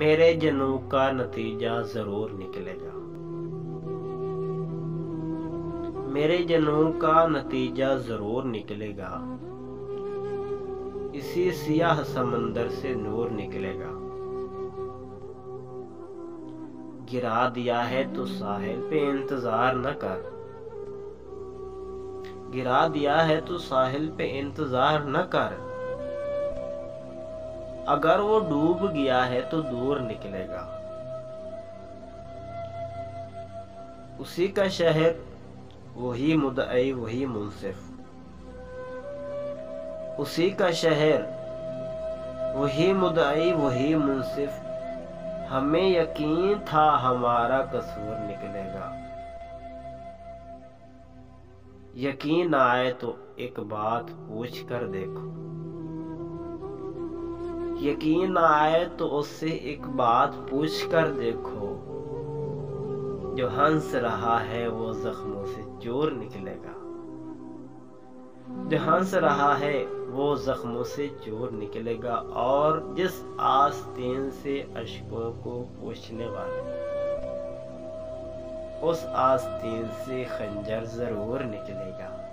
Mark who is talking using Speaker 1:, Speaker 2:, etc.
Speaker 1: मेरे जनू का नतीजा जरूर निकलेगा। मेरे जनू का नतीजा जरूर निकलेगा। इसी सियाह समंदर से नूर निकलेगा। गिरा दिया है तो साहिल पे इंतजार न कर। गिरा दिया है तो साहिल पे इंतजार न कर। अगर वो डूब गया है तो दूर निकलेगा। उसी का शहर, वही मुद्दई वही मुंसिफ। उसी का शहर, वही मुद्दई वही मुंसिफ। हमें यकीन था हमारा कसूर निकलेगा। यकीन आए तो एक बात पूछ कर देखो। यकीन आए तो उससे एक बात पूछ कर देखो। जो हंस रहा है वो जख्मों से चोर निकलेगा। जो हंस रहा है वो जख्मों से चोर निकलेगा। और जिस आस्तीन से अश्कों को पोंछने वाले, उस आस्तीन से खंजर जरूर निकलेगा।